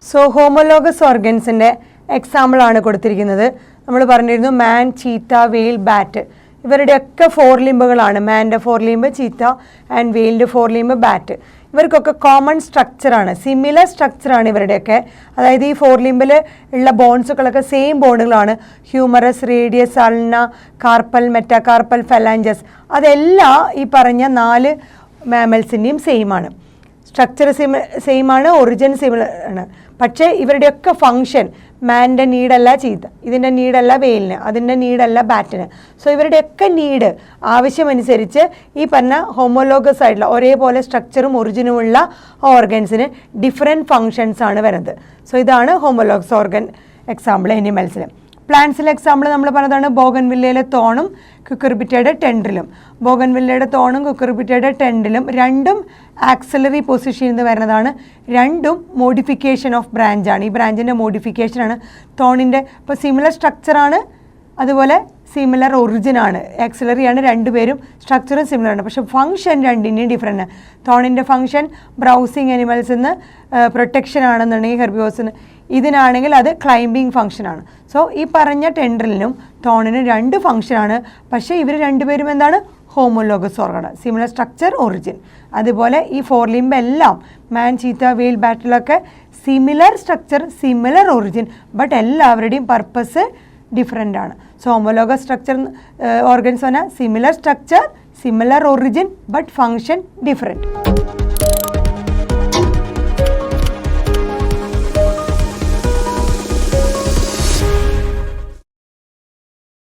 So homologous ഓർഗൻസിൻ്റെ എക്സാമ്പിളാണ് കൊടുത്തിരിക്കുന്നത്. നമ്മൾ പറഞ്ഞിരുന്നു മാൻ, ചീത്ത, വെയിൽ, ബാറ്റ്. ഇവരുടെയൊക്കെ 4 ലിംബുകളാണ്. മാൻ്റെ 4 ലിംബ്, ചീത്ത ആൻഡ് വെയിലിൻ്റെ 4 ലിംബ്, ബാറ്റ്. ഇവർക്കൊക്കെ കോമൺ സ്ട്രക്ചറാണ്, സിമിലർ സ്ട്രക്ചറാണ് ഇവരുടെയൊക്കെ. അതായത് ഈ 4 ലിംബിൽ ഉള്ള ബോൺസുകളൊക്കെ സെയിം ബോണുകളാണ്. Humerus, radius, ulna, carpal, metacarpal, phalanges. അതെല്ലാം ഈ പറഞ്ഞ 4 മാമൽസിൻ്റെയും സെയിം ആണ്. സ്ട്രക്ചർ സെയിം ആണ്, ഒറിജിൻ സിമിലർ ആണ്. പക്ഷേ ഇവരുടെയൊക്കെ ഫങ്ഷൻ മാൻ്റെ നീഡല്ല ചീത്ത, ഇതിൻ്റെ നീഡല്ല വെയിലിന്, അതിൻ്റെ നീഡല്ല ബാറ്റിന്. സോ ഇവരുടെയൊക്കെ നീഡ് ആവശ്യമനുസരിച്ച് ഈ പറഞ്ഞ ഹോമോലോഗസ് ആയിട്ടുള്ള ഒരേപോലെ സ്ട്രക്ചറും ഒറിജിനുമുള്ള ഓർഗൻസിന് ഡിഫറെൻറ്റ് ഫങ്ഷൻസ് ആണ് വരുന്നത്. സോ ഇതാണ് ഹോമോലോഗസ് ഓർഗൻ എക്സാമ്പിൾ എനിമൽസിൽ. പ്ലാന്റ്സിലെ എക്സാമ്പിൾ നമ്മൾ പറഞ്ഞതാണ് ബോഗൻവില്ലയിലെ തോണും കുക്കുർബിറ്റയുടെ ടെൻഡ്രിലും. ബോഗൻവില്ലയുടെ തോണും കുക്കുർബിറ്റയുടെ ടെൻഡ്രിലും രണ്ടും ആക്സിലറി പൊസിഷനിൽ നിന്ന് വരുന്നതാണ്. രണ്ടും മോഡിഫിക്കേഷൻ ഓഫ് ബ്രാഞ്ചാണ്. ഈ ബ്രാഞ്ചിൻ്റെ മോഡിഫിക്കേഷനാണ്. തോണിൻ്റെ ഇപ്പോൾ സിമിലർ സ്ട്രക്ചറാണ്, അതുപോലെ സിമിലർ ഒറിജിനാണ്. ആക്സിലറിയാണ് രണ്ടുപേരും, സ്ട്രക്ചറും സിമിലറാണ്. പക്ഷേ ഫംഗ്ഷൻ രണ്ടിൻ്റെയും ഡിഫറെൻ്റ്. തോണിൻ്റെ ഫംഗ്ഷൻ ബ്രൗസിങ് അനിമൽസിൽ നിന്ന് പ്രൊട്ടക്ഷൻ ആണെന്നുണ്ടെങ്കിൽ ഹെർബിവോഴ്സിന്, ഇതിനാണെങ്കിൽ അത് ക്ലൈംബിങ് ഫംഗ്ഷനാണ്. സോ ഈ പറഞ്ഞ ടെൻഡ്രിലിനും തോണിനും 2 ഫംഗ്ഷനാണ്. പക്ഷേ ഇവർ രണ്ടുപേരും എന്താണ്? Homologous organ, similar structure, origin. അതുപോലെ ഈ 4 ലിംബ് എല്ലാം മാൻ, ചീത്ത, വെയിൽ, ബാറ്റിലൊക്കെ similar structure, similar origin, but എല്ലാവരുടെയും പർപ്പസ് ഡിഫറെൻ്റ് ആണ്. സോ ഹോമോലോഗസ് സ്ട്രക്ചർ ഓർഗൻസ് പറഞ്ഞാൽ similar structure, similar origin, but function different.